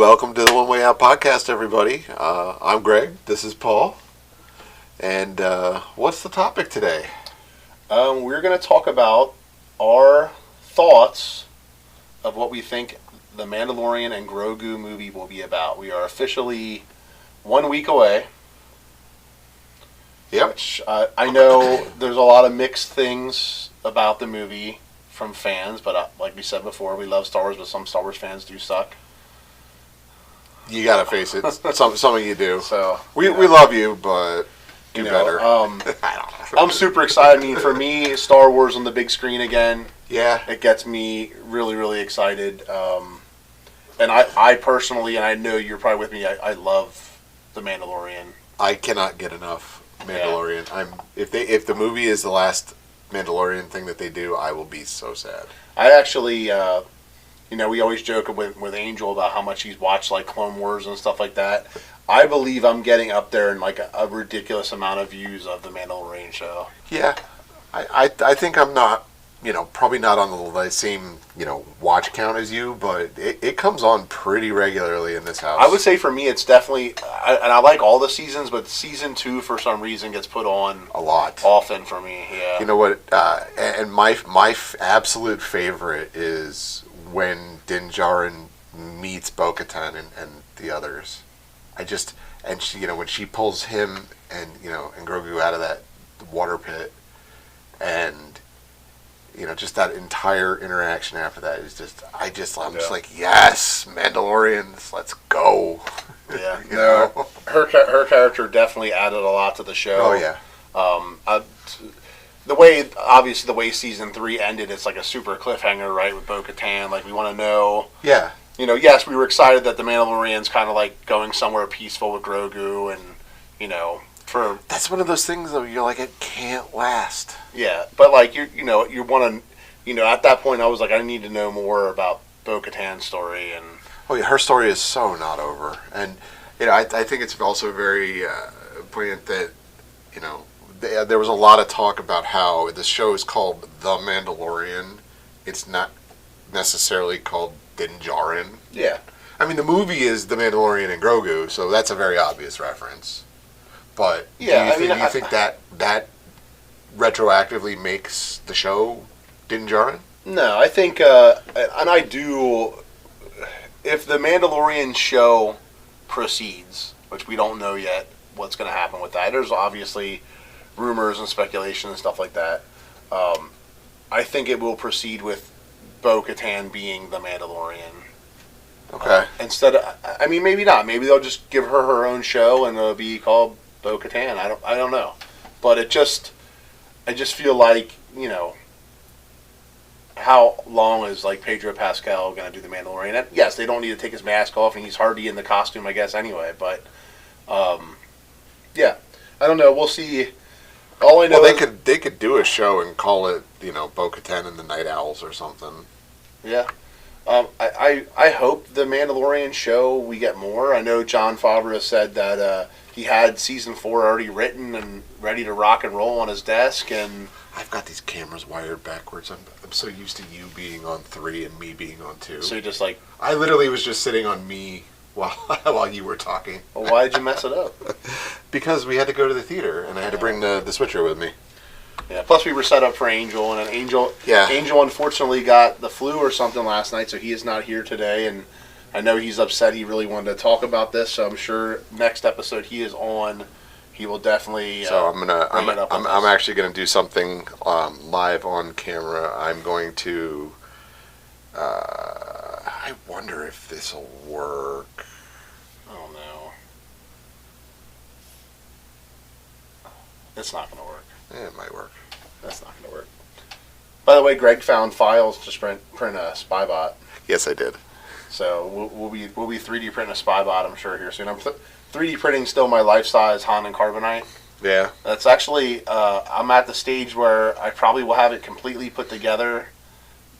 welcome to the One Way Out podcast, everybody. I'm Greg. This is Paul. And what's the topic today? We're going to talk about our thoughts of what we think the Mandalorian and Grogu movie will be about. We are officially 1 week away. Yep. Which I know there's a lot of mixed things about the movie from fans, but like we said before, we love Star Wars, but some Star Wars fans do suck. You gotta face it. Some of you do. So we love you, but do better. I'm super excited. I mean, for me, Star Wars on the big screen again. Yeah. It gets me really, really excited. And I personally, and I know you're probably with me, I love The Mandalorian. I cannot get enough Mandalorian. Yeah. If the movie is the last Mandalorian thing that they do, I will be so sad. I actually, we always joke with Angel about how much he's watched like Clone Wars and stuff like that. I believe I'm getting up there in like a ridiculous amount of views of the Mandalorian show. Yeah, I think I'm not, probably not on the same, watch count as you, but it comes on pretty regularly in this house. I would say for me, it's definitely, and I like all the seasons, but season 2 for some reason gets put on a lot often for me. Yeah. You know what? And my absolute favorite is when Din Djarin meets Bo-Katan and the others. And she, when she pulls him and Grogu out of that water pit, and just that entire interaction after that is just, I'm just like, yes, Mandalorians, let's go. Yeah, her character definitely added a lot to the show. Oh yeah. The way season 3 ended, it's like a super cliffhanger, right? With Bo-Katan, like we want to know. Yeah. Yes, we were excited that the Mandalorian's kind of like going somewhere peaceful with Grogu, and that's one of those things though. You're like, it can't last. Yeah, but like you want to, at that point, I was like, I need to know more about Bo-Katan's story, and her story is so not over, and I think it's also very poignant that there was a lot of talk about how the show is called The Mandalorian. It's not necessarily called Din Djarin. Yeah. I mean, the movie is The Mandalorian and Grogu, so that's a very obvious reference. But yeah, do you think that retroactively makes the show Din Djarin? No, I think, and I do, if the Mandalorian show proceeds, which we don't know yet what's going to happen with that, there's obviously rumors and speculation and stuff like that. I think it will proceed with Bo-Katan being the Mandalorian. Okay. Instead of, maybe not. Maybe they'll just give her her own show and it'll be called Bo-Katan. I don't know. But I just feel like, how long is like Pedro Pascal going to do the Mandalorian? And yes, they don't need to take his mask off, and he's hardly in the costume, I guess, anyway. But yeah, I don't know. We'll see. All I know, they could do a show and call it, Bo-Katan and the Night Owls or something. Yeah. I hope the Mandalorian show we get more. I know Jon Favreau said that he had season 4 already written and ready to rock and roll on his desk, and I've got these cameras wired backwards. I'm so used to you being on 3 and me being on 2. So you just like, I literally was just sitting on me while you were talking. Well, why did you mess it up? Because we had to go to the theater and I had to bring the switcher with me. Yeah. Plus, we were set up for Angel, and Angel unfortunately got the flu or something last night, so he is not here today. And I know he's upset. He really wanted to talk about this, so I'm sure next episode he is on, he will definitely. So I'm actually gonna do something live on camera. I'm going to. I wonder if this will work. Oh no. It's not going to work. It might work. That's not going to work. By the way, Greg found files to print a Spybot. Yes, I did. So we'll be 3D printing a Spybot, I'm sure, here soon. I'm 3D printing still my life-size Han and Carbonite. Yeah. That's actually, I'm at the stage where I probably will have it completely put together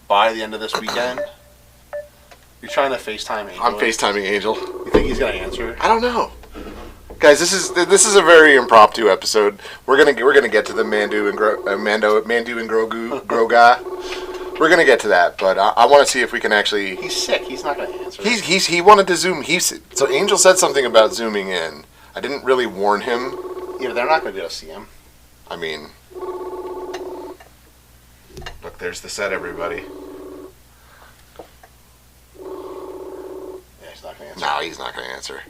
by the end of this weekend. You're trying to FaceTime Angel? I'm FaceTiming Angel. You think he's going to answer? I don't know. Guys, this is a very impromptu episode. We're gonna get to the Mandu and Grogu. we're gonna get to that, but I want to see if we can actually. He's sick. He's not going to answer. He wanted to zoom. So Angel said something about zooming in. I didn't really warn him. Yeah, but they're not going to be able to see him. I mean, look, there's the set, everybody. Yeah, he's not going to answer. No, he's not going to answer.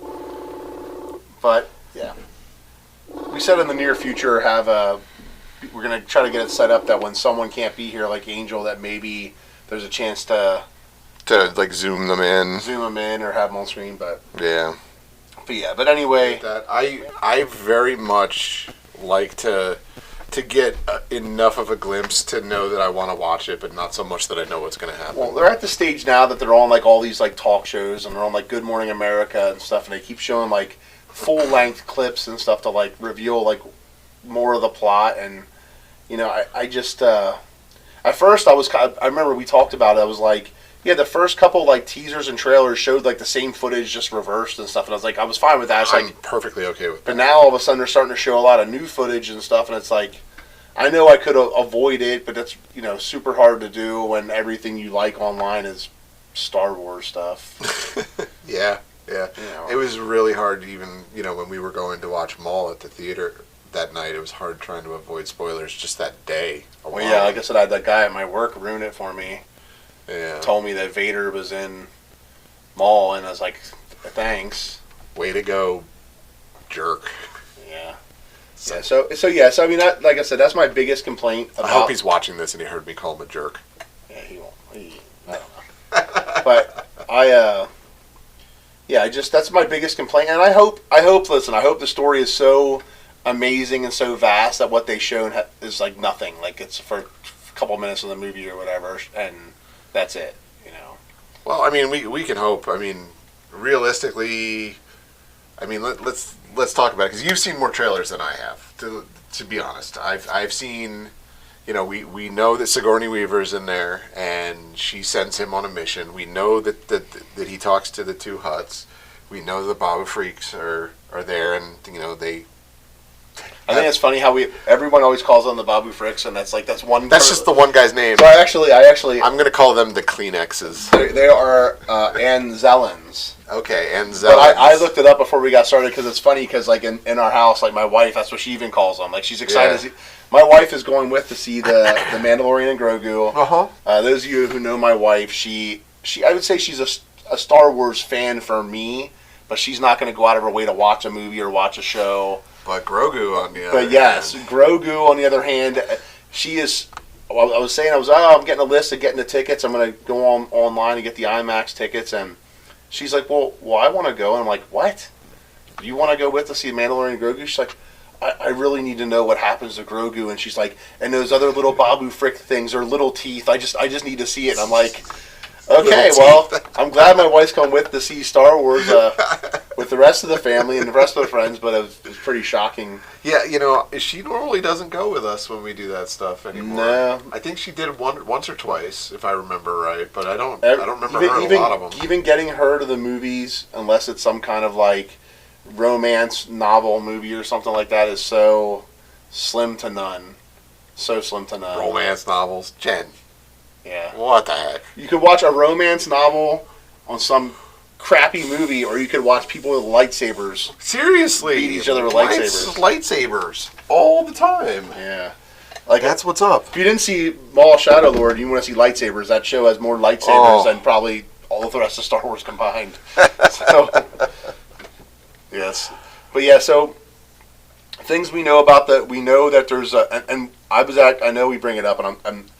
But yeah, we said in the near future we're going to try to get it set up that when someone can't be here, like Angel, that maybe there's a chance to like zoom them in, or have them on screen. But yeah. But anyway, that I very much like to get enough of a glimpse to know that I want to watch it, but not so much that I know what's going to happen. Well, they're at the stage now that they're on like all these like talk shows, and they're on like Good Morning America and stuff, and they keep showing like full length clips and stuff to like reveal like more of the plot. And you know, I just at first I remember we talked about it. I was like, yeah, the first couple like teasers and trailers showed like the same footage just reversed and stuff, and I was fine with that. It's I'm like perfectly okay with that. But now all of a sudden they're starting to show a lot of new footage and stuff, and it's like, I know I could avoid it, but that's, you know, super hard to do when everything you like online is Star Wars stuff. Yeah. You know. It was really hard to even, you know, when we were going to watch Maul at the theater that night, it was hard trying to avoid spoilers just that day. Well, yeah, like I said, I had that guy at my work ruin it for me. Yeah. Told me that Vader was in Maul, and I was like, thanks. Way to go, jerk. Yeah. So I mean, that, like I said, that's my biggest complaint about... I hope he's watching this and he heard me call him a jerk. Yeah, he won't. I don't know. But that's my biggest complaint. And I hope the story is so amazing and so vast that what they shown is like nothing. Like it's for a couple minutes of the movie or whatever, and that's it, you know. Well, I mean, we can hope. I mean, realistically, I mean, let's talk about it, because you've seen more trailers than I have. To be honest, I've seen, you know, we know that Sigourney Weaver's in there, and she sends him on a mission. We know that he talks to the two Hutts. We know the Babu Freaks are there, and you know they. I think it's funny how everyone always calls them the Babu Fricks, and that's one. That's just the one guy's name. So I actually, I'm going to call them the Kleenexes. They are Anzellans. Okay, Anzellans. But I looked it up before we got started, because it's funny, because like in our house, like my wife, that's what she even calls them. Like she's excited to see. My wife is going to see the Mandalorian and Grogu. Those of you who know my wife, she I would say she's a Star Wars fan for me, but she's not going to go out of her way to watch a movie or watch a show. But Grogu on the other hand. But yes, Grogu on the other hand, she is. Well, I was saying, I'm getting a list of getting the tickets. I'm going to go online and get the IMAX tickets, and she's like, well, I want to go. And I'm like, what? You want to go with to see Mandalorian and Grogu? She's like, I really need to know what happens to Grogu. And she's like, and those other little Babu Frick things are little teeth. I just need to see it. And I'm like, okay, well, I'm glad my wife's come with to see Star Wars with the rest of the family and the rest of the friends, but it was pretty shocking. Yeah, you know, she normally doesn't go with us when we do that stuff anymore. No. I think she did once or twice, if I remember right, but I don't remember her in a lot of them. Even getting her to the movies, unless it's some kind of like romance novel movie or something like that, is so slim to none. So slim to none. Romance novels? Jen. Yeah. What the heck? You could watch a romance novel on some crappy movie, or you could watch people with lightsabers. Seriously. Beat each other with lightsabers. Lightsabers. All the time. Yeah. Like, that's what's up. If you didn't see Maul Shadow Lord and you want to see lightsabers, that show has more lightsabers than probably all of the rest of Star Wars combined. So, yes. But yeah, so things we know about that, we know that there's and I know we bring it up, and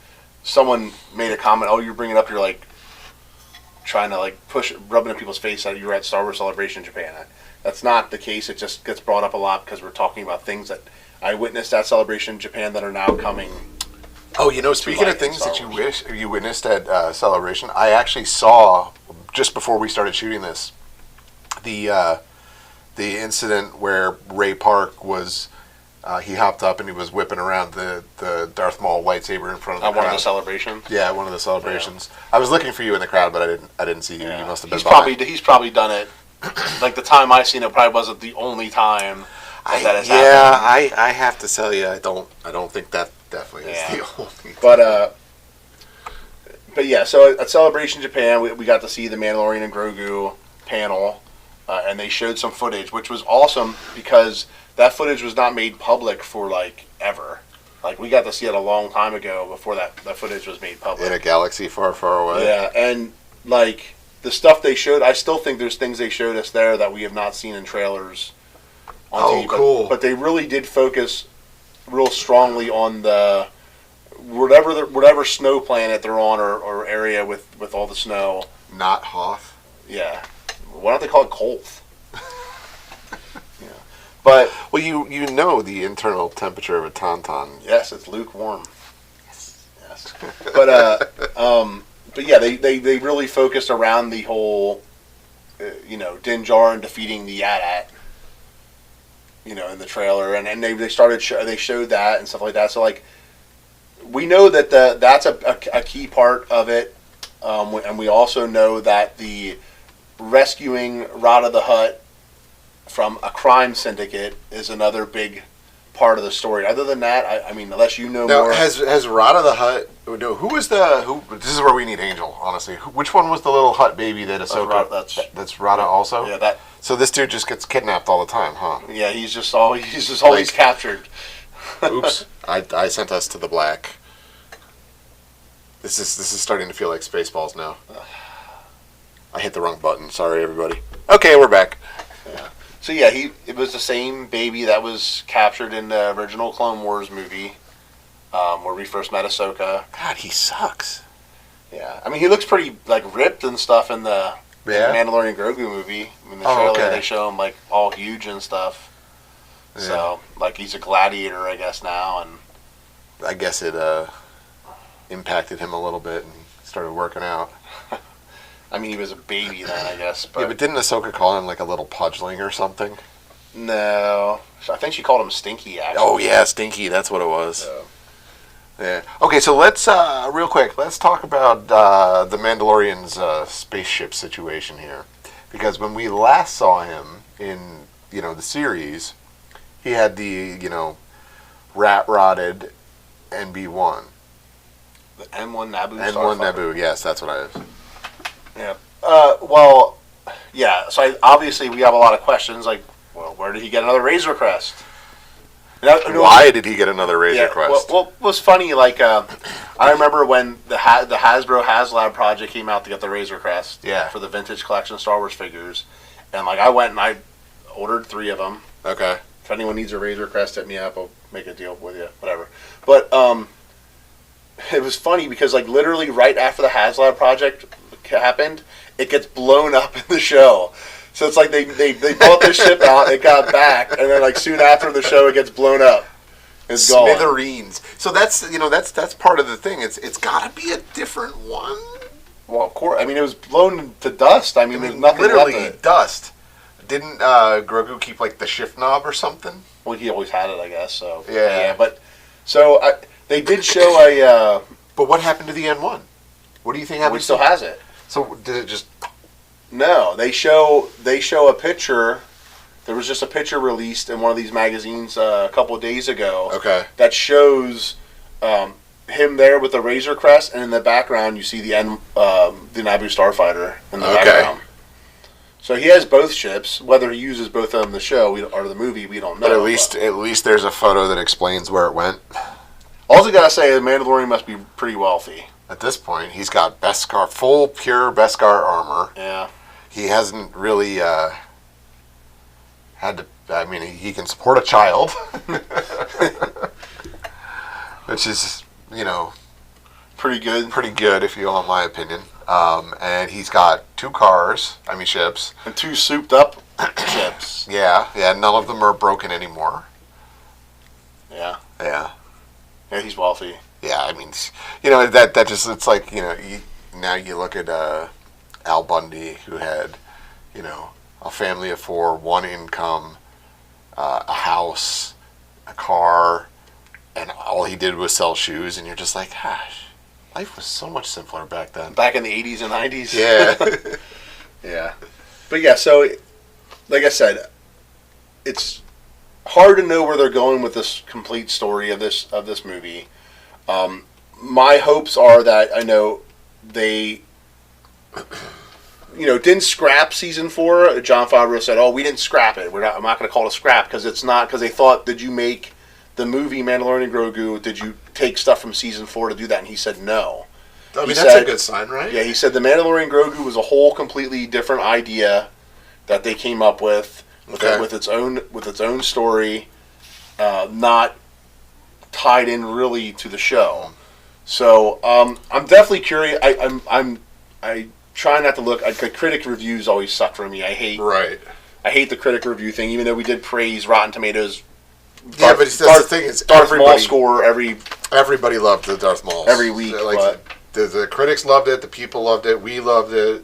someone made a comment, you're bringing it up, you're like trying to like rubbing in people's face that you were at Star Wars Celebration in Japan. That's not the case. It just gets brought up a lot because we're talking about things that I witnessed at Celebration in Japan that are now coming. Oh, you know, speaking of things that you witnessed at Celebration, I actually saw, just before we started shooting this, the incident where Ray Park was, he hopped up and he was whipping around the Darth Maul lightsaber in front of the crowd. One of the celebrations? Yeah, one of the celebrations. Yeah. I was looking for you in the crowd, but I didn't see you. Yeah. You must have been He's probably done it. Like the time I seen it probably wasn't the only time that has happened. Yeah, I have to tell you, I don't think that definitely is the only time. But but yeah, so at Celebration Japan, we got to see the Mandalorian and Grogu panel, and they showed some footage, which was awesome because that footage was not made public for like ever. Like we got to see it a long time ago before that footage was made public. In a galaxy far, far away. Yeah, and like the stuff they showed, I still think there's things they showed us there that we have not seen in trailers. On TV, cool! But they really did focus real strongly on the whatever snow planet they're on or area with all the snow. Not Hoth. Yeah. Why don't they call it Kolth? Yeah. But well, you know the internal temperature of a tauntaun. Yes, it's lukewarm. Yes. But yeah, they really focused around the whole Din Djarin defeating the AT-AT. In the trailer, and they showed that and stuff like that. So like, we know that that's a key part of it, and we also know that the rescuing Rada the Hutt from a crime syndicate is another big part of the story. Other than that, I mean, unless you know more. Has Rada the Hutt? No, who is the? This is where we need Angel. Honestly, which one was the little Hutt baby that Ahsoka? That's Rada also. Yeah, that. So this dude just gets kidnapped all the time, huh? Yeah, he's just always captured. Oops, I sent us to the black. This is starting to feel like Spaceballs now. I hit the wrong button. Sorry, everybody. Okay, we're back. Yeah. So yeah, it was the same baby that was captured in the original Clone Wars movie, where we first met Ahsoka. God, he sucks. Yeah, I mean he looks pretty like ripped and stuff in the Mandalorian Grogu movie. In the trailer, they show him like all huge and stuff. Yeah. So like he's a gladiator, I guess now, and I guess it impacted him a little bit and he started working out. I mean, he was a baby then, I guess. But yeah, but didn't Ahsoka call him like a little pudgeling or something? No, I think she called him Stinky. Actually. Oh yeah, Stinky. That's what it was. Yeah. Okay, so let's real quick. Let's talk about the Mandalorian's spaceship situation here, because when we last saw him in the series, he had the rat rotted NB1. The N1 Naboo. N1 Naboo. Yes, that's what I was. Yeah. Well, yeah. So obviously we have a lot of questions. Like, well, where did he get another Razor Crest? Why did he get another Razor Crest? Well, it was funny. Like, I remember when the Hasbro HasLab project came out to get the Razor Crest. Yeah. For the vintage collection Star Wars figures, and like I went and I ordered 3 of them. Okay. If anyone needs a Razor Crest, hit me up. I'll make a deal with you. Whatever. But it was funny because like literally right after the HasLab project happened, it gets blown up in the show. So it's like they bought the ship out, it got back, and then like soon after the show, it gets blown up. It's gone. Smithereens. So that's that's part of the thing. It's got to be a different one. Well, of course. I mean, it was blown to dust. I mean there's nothing literally left of it. Dust. Didn't Grogu keep like the shift knob or something? Well, he always had it, I guess. So yeah. But so they did show a. But what happened to the N1? What do you think happened? He still has it. So did it just? No, they show a picture. There was just a picture released in one of these magazines a couple of days ago. Okay. That shows him there with the Razor Crest, and in the background you see the Naboo Starfighter in the background. So he has both ships. Whether he uses both of them in the show or the movie, we don't know. But at least there's a photo that explains where it went. Also, gotta say, the Mandalorian must be pretty wealthy. At this point, he's got Beskar, full pure Beskar armor. Yeah. He hasn't really had to. I mean, he can support a child, which is pretty good. Pretty good, if you want my opinion. And he's got 2 cars. I mean, ships. And 2 souped up ships. Yeah. None of them are broken anymore. Yeah. Yeah. Yeah, he's wealthy. Yeah, I mean, that just, it's like, now you look at Al Bundy, who had, a family of 4, 1 income, a house, a car, and all he did was sell shoes, and you're just like, gosh, life was so much simpler back then. Back in the 80s and 90s. Yeah. Yeah. But yeah, so, like I said, it's hard to know where they're going with this complete story of this movie. My hopes are that I know they, didn't scrap season 4. Jon Favreau said, "Oh, we didn't scrap it. I'm not going to call it a scrap because it's not." Because they thought, "Did you make the movie Mandalorian Grogu? Did you take stuff from season 4 to do that?" And he said, "No." I mean, that's a good sign, right? Yeah, he said the Mandalorian Grogu was a whole completely different idea that they came up with its own story, not tied in really to the show. So I'm definitely curious. I try not to look. Critic reviews always suck for me. I hate the critic review thing. Even though we did praise Rotten Tomatoes. But the thing is, Darth Maul score everybody loved the Darth Maul every week. The critics loved it. The people loved it. We loved it.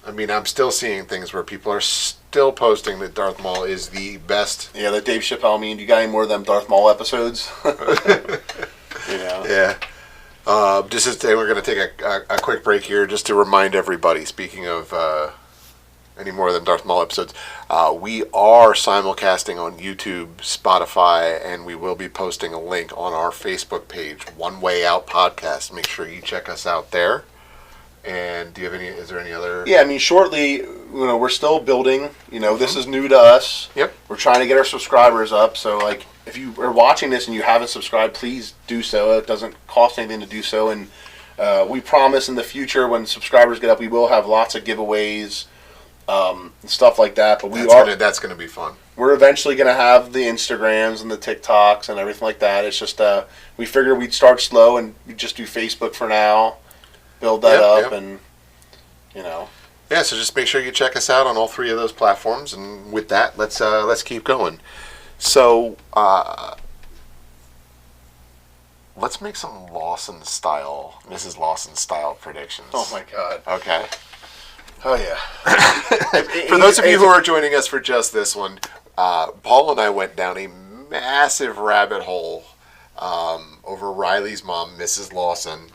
I mean, I'm still seeing things where people are still posting that Darth Maul is the best. Yeah, the Dave Chappelle meme. You got any more of them Darth Maul episodes? Yeah. Just to say, we're going to take a quick break here just to remind everybody, speaking of any more than Darth Maul episodes, we are simulcasting on YouTube, Spotify, and we will be posting a link on our Facebook page, One Way Out Podcast. Make sure you check us out there. And is there any other? Yeah, I mean, shortly, we're still building. This is new to us. Yep. We're trying to get our subscribers up. So, if you are watching this and you haven't subscribed, please do so. It doesn't cost anything to do so. And we promise in the future, when subscribers get up, we will have lots of giveaways, and stuff like that. But that's going to be fun. We're eventually going to have the Instagrams and the TikToks and everything like that. It's just we figured we'd start slow and we'd just do Facebook for now. Build that up, and Yeah, so just make sure you check us out on all 3 of those platforms. And with that, let's keep going. So let's make some Mrs. Lawson style predictions. Oh my God. Okay. Oh yeah. For those of you who are joining us for just this one, Paul and I went down a massive rabbit hole over Riley's mom, Mrs. Lawson.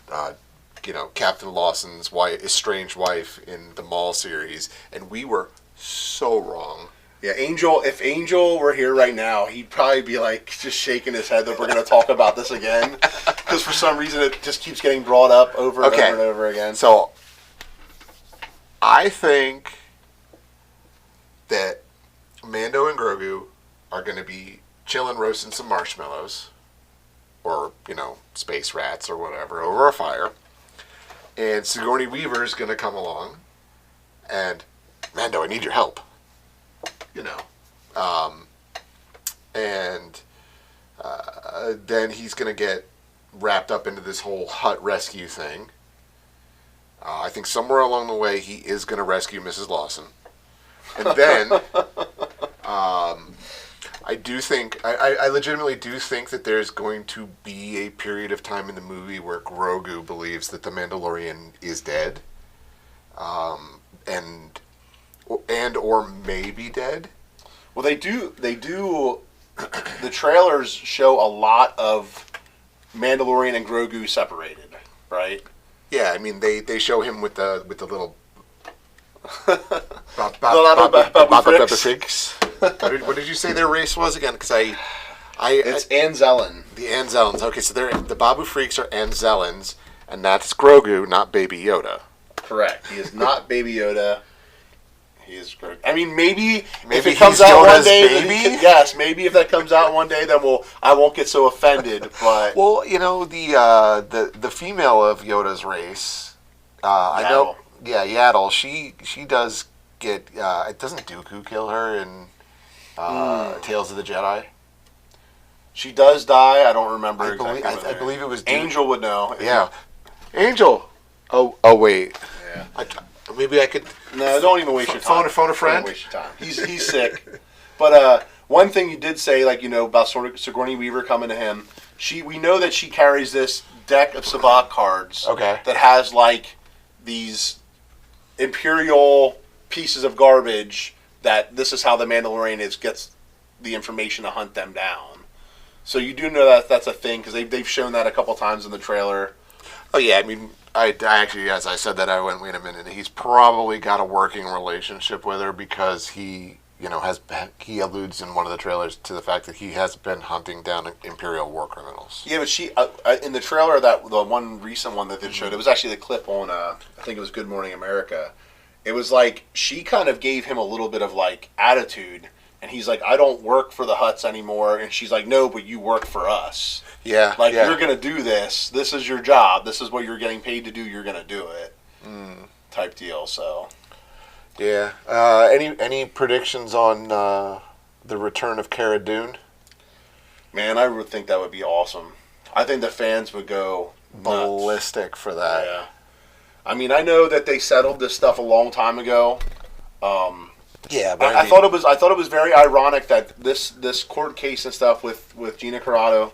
Captain Lawson's estranged wife in the Maul series, and we were so wrong. Yeah, if Angel were here right now, he'd probably be just shaking his head that we're going to talk about this again, because for some reason it just keeps getting brought up over and over and over again. So, I think that Mando and Grogu are going to be chilling, roasting some marshmallows, or, space rats or whatever, over a fire. And Sigourney Weaver is going to come along, and Mando, I need your help. Then he's going to get wrapped up into this whole hut rescue thing. I think somewhere along the way he is going to rescue Mrs. Lawson, and then I legitimately do think that there's going to be a period of time in the movie where Grogu believes that the Mandalorian is dead, and or maybe dead. Well, they do. The trailers show a lot of Mandalorian and Grogu separated, right? Yeah, I mean they show him with the little Babu Frigs. What did you say their race was again? Because it's Anzellan. The Anzellans. Okay, so the Babu Freaks are Anzellans, and that's Grogu, not Baby Yoda. Correct. He is not Baby Yoda. He is Grogu. I mean, maybe if it he's comes out Yoda's one day, baby? yes, maybe if that comes out one day, then I won't get so offended. But well, the female of Yoda's race, I know. Yeah, Yaddle. She does get. Doesn't Dooku kill her in Tales of the Jedi? She does die. I don't remember exactly. I believe it was Angel would know. Yeah, Angel. Oh wait. Yeah. Maybe I could. No, don't even waste your time. Phone a friend. Don't waste your time. He's sick. But one thing you did say, about Sigourney Weaver coming to him. We know that she carries this deck of Sabacc cards. Okay. That has these Imperial pieces of garbage that this is how the Mandalorian gets the information to hunt them down. So you do know that that's a thing because they've shown that a couple times in the trailer. Oh yeah, I mean, I actually, as I said that, I went, wait a minute, he's probably got a working relationship with her because he he alludes in one of the trailers to the fact that he has been hunting down Imperial war criminals. Yeah, but she in the trailer, the one recent one that they showed, it was actually the clip on I think it was Good Morning America. It was like she kind of gave him a little bit of like attitude, and he's like, "I don't work for the Hutts anymore," and she's like, "No, but you work for us. Yeah, like yeah. You're gonna do this. This is your job. This is what you're getting paid to do. You're gonna do it." Type deal. So. Yeah. Any predictions on the return of Cara Dune? Man, I would think that would be awesome. I think the fans would go nuts. Ballistic for that. Yeah. I mean, I know that they settled this stuff a long time ago. Yeah, but I thought it was very ironic that this court case and stuff with Gina Carano,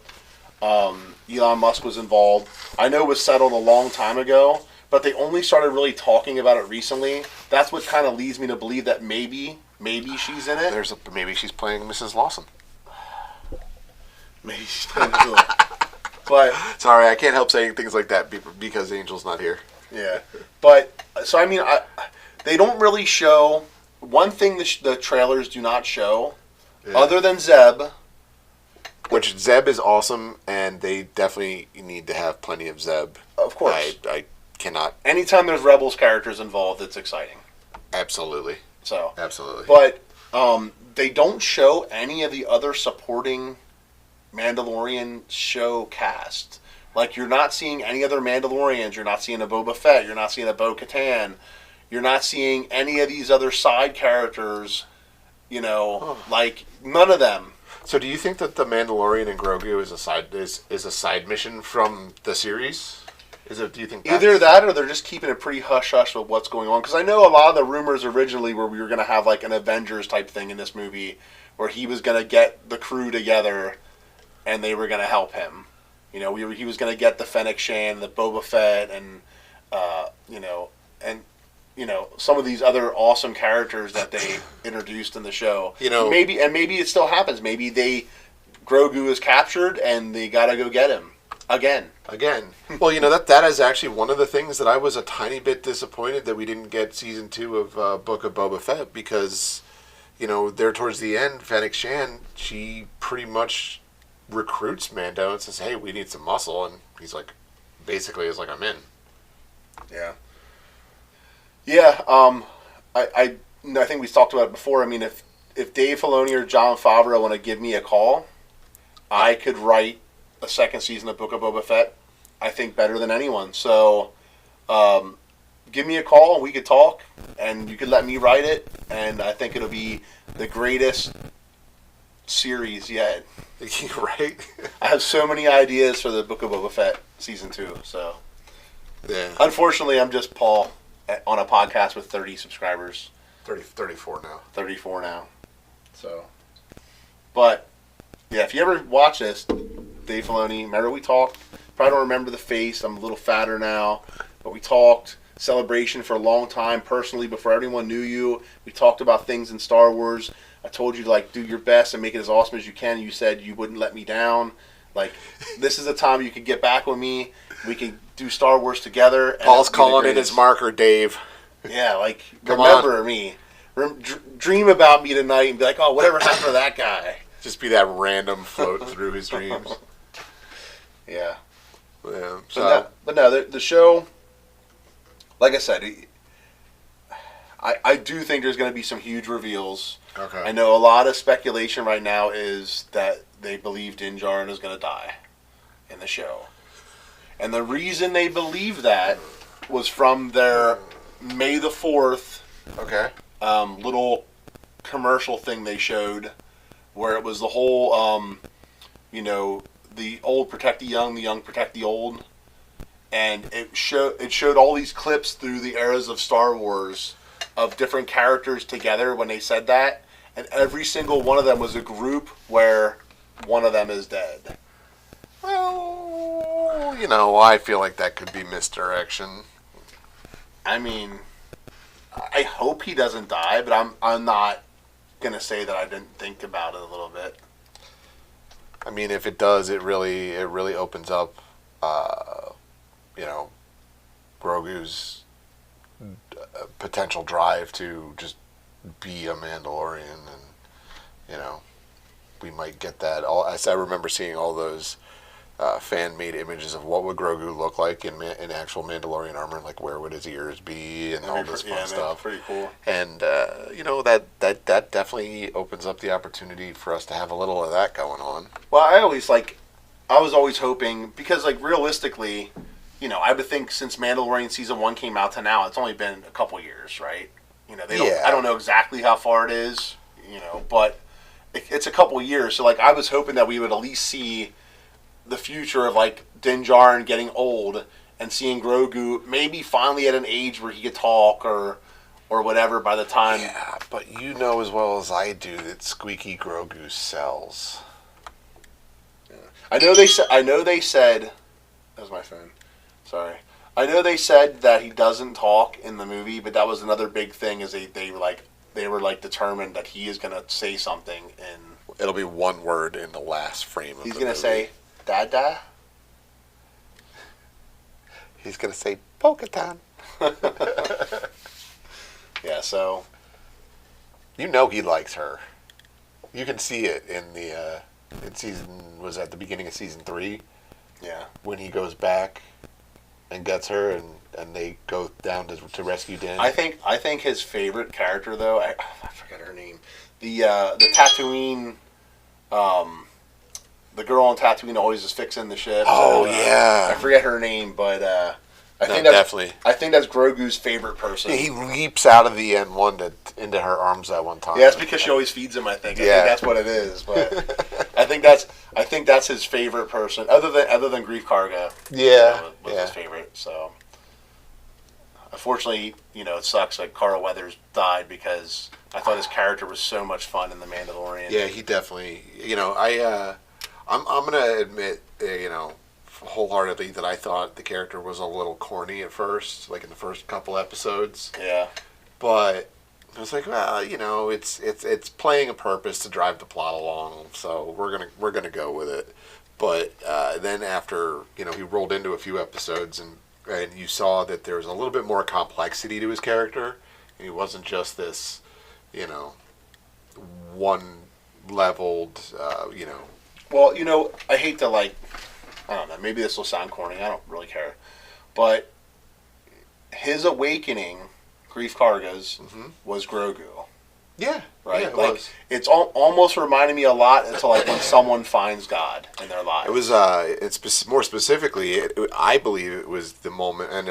Elon Musk was involved. I know it was settled a long time ago, but they only started really talking about it recently. That's what kind of leads me to believe that maybe she's in it. Maybe she's playing Mrs. Lawson. Maybe she's playing Mrs. Lawson. But sorry, I can't help saying things like that because Angel's not here. Yeah, but so I mean, they don't really show one thing. The trailers do not show, other than Zeb. Which Zeb is awesome, and they definitely need to have plenty of Zeb. Of course, I cannot. Anytime there's Rebels characters involved, it's exciting. Absolutely. So absolutely. But they don't show any of the other supporting Mandalorian show cast. Like, you're not seeing any other Mandalorians. You're not seeing a Boba Fett. You're not seeing a Bo-Katan. You're not seeing any of these other side characters. Like none of them. So, do you think that the Mandalorian and Grogu is a side mission from the series? Do you think either that, or they're just keeping it pretty hush hush with what's going on? Because I know a lot of the rumors originally were we were going to have like an Avengers type thing in this movie, where he was going to get the crew together, and they were going to help him. He was going to get the Fennec Shan, the Boba Fett, and some of these other awesome characters that they introduced in the show. Maybe it still happens. Maybe Grogu is captured and they got to go get him again. Well, that is actually one of the things that I was a tiny bit disappointed that we didn't get season 2 of Book of Boba Fett, because there towards the end, Fennec Shan, she pretty much recruits Mando and says, "Hey, we need some muscle," and he's like, basically is like, "I'm in." Yeah. I think we talked about it before. I mean, if Dave Filoni or Jon Favreau want to give me a call, I could write a second season of Book of Boba Fett, I think, better than anyone. So give me a call and we could talk, and you could let me write it, and I think it'll be the greatest series yet. Right? I have so many ideas for the Book of Boba Fett season 2. So yeah. Unfortunately, I'm just Paul on a podcast with 30 subscribers. 34 now. 34 now. So, but yeah, if you ever watch this, Dave Filoni, remember we talked? Probably don't remember the face. I'm a little fatter now, but we talked Celebration for a long time personally before everyone knew you. We talked about things in Star Wars. I told you to do your best and make it as awesome as you can. You said you wouldn't let me down. This is the time you could get back with me. We can do Star Wars together. Paul's calling in his marker, Dave. Yeah, remember me. Dream about me tonight and be like, oh, whatever happened to that guy? Just be that random float through his dreams. Yeah. Yeah. But no, the show, like I said, I do think there's going to be some huge reveals. Okay. I know a lot of speculation right now is that they believe Din Djarin is going to die in the show. And the reason they believe that was from their May the 4th little commercial thing they showed, where it was the whole, the old protect the young protect the old. And it showed all these clips through the eras of Star Wars of different characters together when they said that. And every single one of them was a group where one of them is dead. Well, I feel like that could be misdirection. I mean, I hope he doesn't die, but I'm not gonna say that I didn't think about it a little bit. I mean, if it does, it really opens up, Grogu's potential drive to just be a Mandalorian, and we might get that. I remember seeing all those fan-made images of what would Grogu look like in actual Mandalorian armor, like where would his ears be, and all this fun stuff. Pretty cool. And that definitely opens up the opportunity for us to have a little of that going on. Well, I was always hoping, because realistically, I would think since Mandalorian season 1 came out to now, it's only been a couple years, right? I don't know exactly how far it is, but it's a couple years. So I was hoping that we would at least see the future of Din Djarin getting old and seeing Grogu maybe finally at an age where he could talk or whatever by the time. Yeah, but you know as well as I do that squeaky Grogu sells. Yeah. I know they said that was my phone. Sorry. I know they said that he doesn't talk in the movie, but that was another big thing. Is they were determined that he is gonna say something, and it'll be one word in the last frame of the movie. He's gonna say Dada. He's gonna say Bo-Katan. Yeah, so he likes her. You can see it in the was at the beginning of season 3. Yeah, when he goes back and gets her, and they go down to rescue Din. I think his favorite character, though, I forget her name, the Tatooine, the girl on Tatooine always is fixing the ship. Oh, yeah. I forget her name, but I think that's Grogu's favorite person. Yeah, he leaps out of the N1 into her arms that one time. Yeah, it's because she always feeds him. I think that's what it is. But I think that's his favorite person, other than Grief Karga. Yeah, was his favorite. So unfortunately, it sucks that Carl Weathers died, because I thought his character was so much fun in The Mandalorian. Yeah, he definitely. I'm gonna admit, wholeheartedly that I thought the character was a little corny at first, in the first couple episodes. Yeah. But I was like, well, it's playing a purpose to drive the plot along, so we're gonna go with it. But then after he rolled into a few episodes, and you saw that there was a little bit more complexity to his character, and he wasn't just this, one leveled, Well, I hate to I don't know, maybe this will sound corny, I don't really care. But his awakening, Grief Karga's, was Grogu. Yeah. Right? Yeah, it was. It's almost reminded me a lot until when someone finds God in their lives. It was, more specifically, I believe it was the moment, and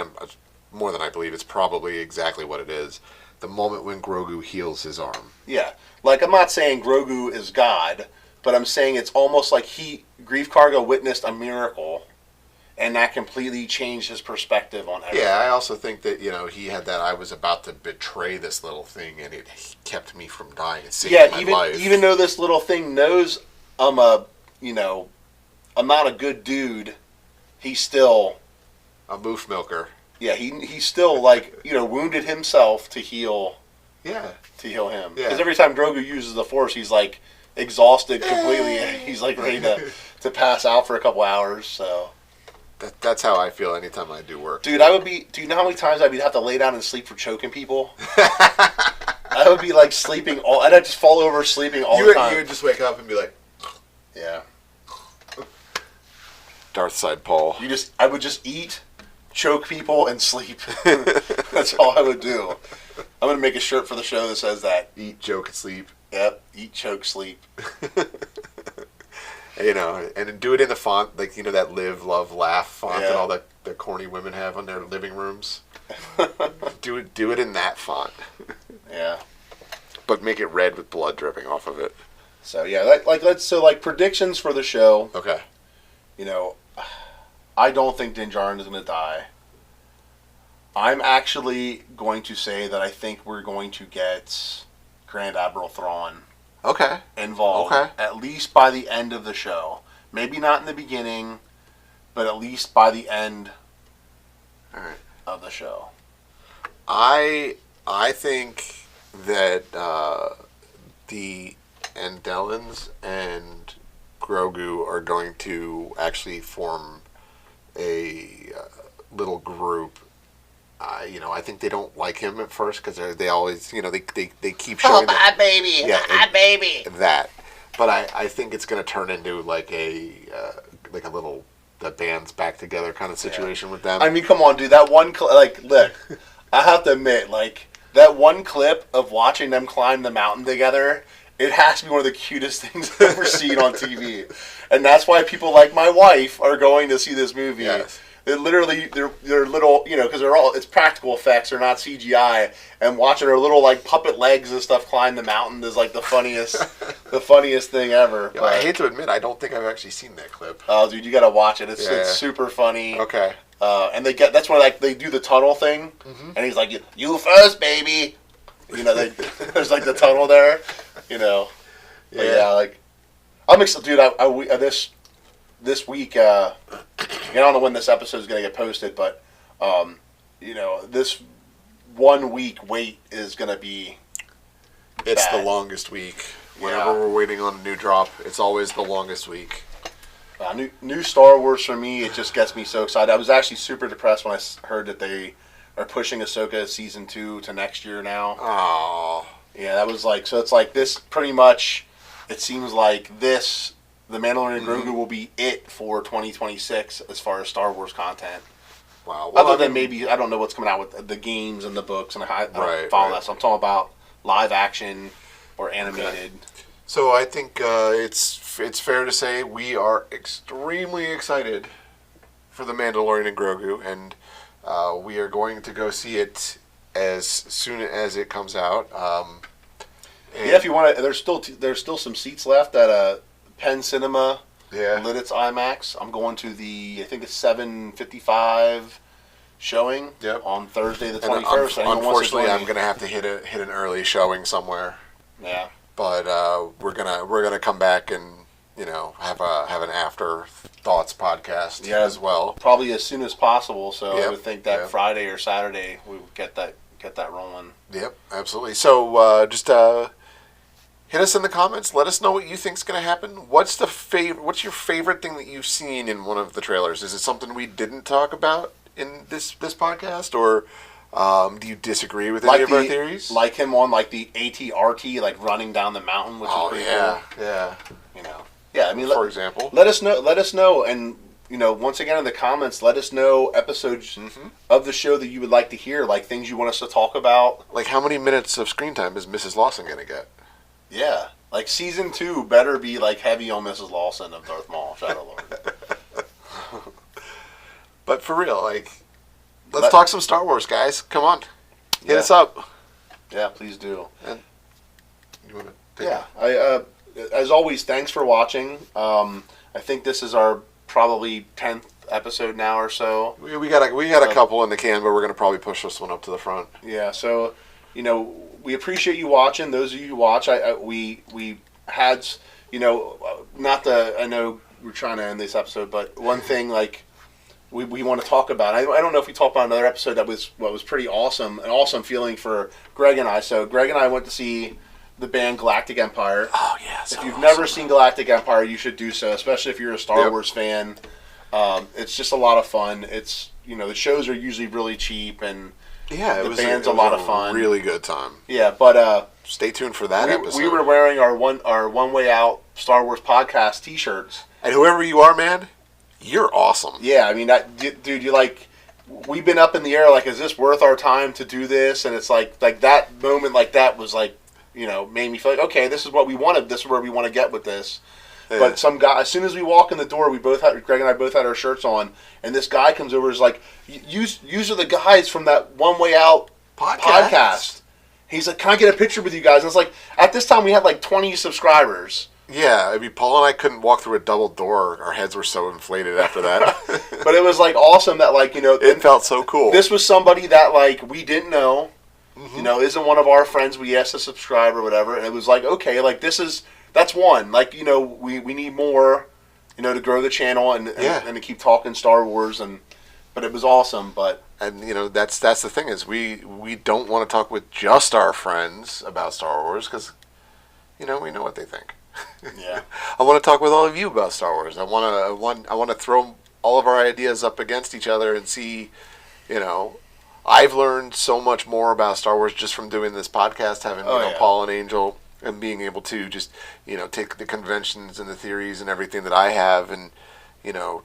more than I believe, it's probably exactly what it is, the moment when Grogu heals his arm. Yeah. I'm not saying Grogu is God, but I'm saying it's almost like Grief Karga witnessed a miracle, and that completely changed his perspective on everything. Yeah, I also think that, he had that I was about to betray this little thing, and it kept me from dying and saving my life. Even though this little thing knows I'm not a good dude, he's still a moof milker. Yeah, he's still wounded himself to heal. Yeah. To heal him. Yeah. Because every time Grogu uses the Force, he's exhausted completely. He's ready to pass out for a couple hours. So that's how I feel anytime I do work. Dude, do you know how many times I'd have to lay down and sleep for choking people? I would be sleeping I'd just fall over sleeping all the time. You would just wake up and be like, yeah. Darth Side Paul. I would just eat, choke people, and sleep. That's all I would do. I'm gonna make a shirt for the show that says that. Eat, joke, and sleep. Yep. Eat, choke, sleep. And do it in the font, that live, love, laugh font that all the corny women have on their living rooms. do it in that font. Yeah. But make it red with blood dripping off of it. So yeah, predictions for the show. Okay. I don't think Din Djarin is going to die. I'm actually going to say that I think we're going to get Grand Admiral Thrawn involved, at least by the end of the show. Maybe not in the beginning, but at least by the end of the show. I think that the Andalans and Grogu are going to actually form a little group I think they don't like him at first because they always, they keep Oh, showing my baby, Yeah, my baby. that. But I think it's going to turn into like a little the band's back together kind of situation with them. I mean, come on, dude. That one look, I have to admit, that one clip of watching them climb the mountain together, it has to be one of the cutest things I've ever seen on TV. And that's why people like my wife are going to see this movie. Yes. They're literally, they're little, because it's practical effects, they're not CGI. And watching her little, puppet legs and stuff climb the mountain is, the funniest thing ever. I hate to admit, I don't think I've actually seen that clip. Oh, dude, you gotta watch it. It's super funny. Okay. And that's where they do the tunnel thing, and he's like, "You first, baby." There's the tunnel there, Yeah. But yeah, I'm excited, dude. This week, I don't know when this episode is gonna get posted, but this 1 week wait is gonna be. It's bad. the longest week. Whenever we're waiting on a new drop, it's always the longest week. New Star Wars for me, it just gets me so excited. I was actually super depressed when I heard that they are pushing Ahsoka season 2 to next year now. Oh. Yeah, that was so it's this pretty much, it seems like The Mandalorian Grogu will be it for 2026 as far as Star Wars content. Wow. Well, Other than maybe, I don't know what's coming out with the games and the books, and I don't follow that. So I'm talking about live action or animated. Okay. So I think it's fair to say we are extremely excited for The Mandalorian and Grogu, and we are going to go see it as soon as it comes out. If you want to, there's still some seats left at Penn Cinema. Yeah. Lit its IMAX. I'm going to I think it's 7:55 showing. Yep. On Thursday the And 21st. unfortunately, I'm gonna have to hit an early showing somewhere. Yeah. But we're gonna come back and have an after thoughts podcast as well. Probably as soon as possible. So Yep. I would think that Friday or Saturday we would get that rolling. Yep, absolutely. So just hit us in the comments. Let us know what you think's going to happen. What's your favorite thing that you've seen in one of the trailers? Is it something we didn't talk about in this podcast, or do you disagree with any of our theories? Like him on the AT-RT running down the mountain, which is pretty cool. Yeah. Yeah, I mean, for example, let us know, and once again in the comments, let us know episodes of the show that you would like to hear, things you want us to talk about. How many minutes of screen time is Mrs. Lawson going to get? Yeah, season 2 better be heavy on Mrs. Lawson of Darth Maul, Shadow Lord. But for real, let's talk some Star Wars, guys. Come on, hit us up. Yeah, please do. And you want to? Yeah, as always, thanks for watching. I think this is our probably 10th episode now or so. We got a couple in the can, but we're going to probably push this one up to the front. Yeah, so we appreciate you watching. Those of you who watch, we had I know we're trying to end this episode, but one thing we want to talk about. I don't know if we talked about another episode that was pretty awesome, an awesome feeling for Greg and I. So Greg and I went to see the band Galactic Empire. Oh yeah! If you've never seen Galactic Empire, you should do so, especially if you're a Star Wars fan. It's just a lot of fun. It's the shows are usually really cheap, and the band's a lot of fun. Really good time. Yeah, but stay tuned for that episode. We were wearing our one way out Star Wars podcast T-shirts, and whoever you are, man, you're awesome. Yeah, I mean, dude, we've been up in the air. Is this worth our time to do this? And it's like that moment, that was made me feel okay, this is what we wanted. This is where we want to get with this. Yeah. But some guy, as soon as we walk in the door, Greg and I both had our shirts on, and this guy comes over and is like, "You are the guys from that One Way Out podcast." He's like, "Can I get a picture with you guys?" And it's like, at this time we had 20 subscribers. Yeah, I mean, Paul and I couldn't walk through a double door. Our heads were so inflated after that. But it was awesome that it felt so cool. This was somebody that we didn't know. Isn't one of our friends. We asked to subscribe or whatever, and it was okay, that's one. We need more, to grow the channel and to keep talking Star Wars, but it was awesome. And that's the thing is we don't want to talk with just our friends about Star Wars because we know what they think. Yeah, I want to talk with all of you about Star Wars. I want to throw all of our ideas up against each other and see, I've learned so much more about Star Wars just from doing this podcast, having Paul and Angel, and being able to just take the conventions and the theories and everything that I have, and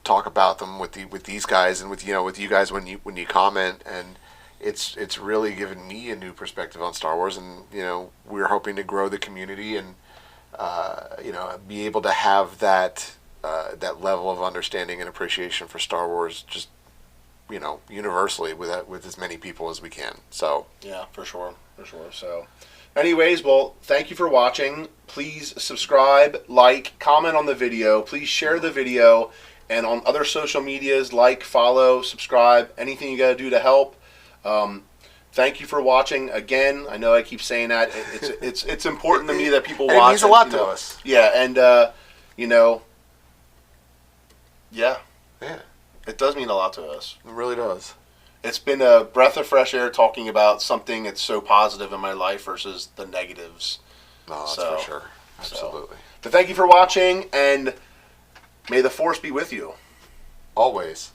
talk about them with these guys and with you guys when you comment, and it's really given me a new perspective on Star Wars, and we're hoping to grow the community and be able to have that level of understanding and appreciation for Star Wars just universally with as many people as we can. So yeah, for sure. So anyways, well, thank you for watching. Please subscribe, like, comment on the video. Please share the video, and on other social medias, like, follow, subscribe, anything you got to do to help. Thank you for watching again. I know I keep saying that. It's important to me that people watch. It means a lot to us. Yeah, and yeah, it does mean a lot to us. It really does. It's been a breath of fresh air talking about something that's so positive in my life versus the negatives. No, that's for sure. Absolutely. But thank you for watching, and may the Force be with you. Always.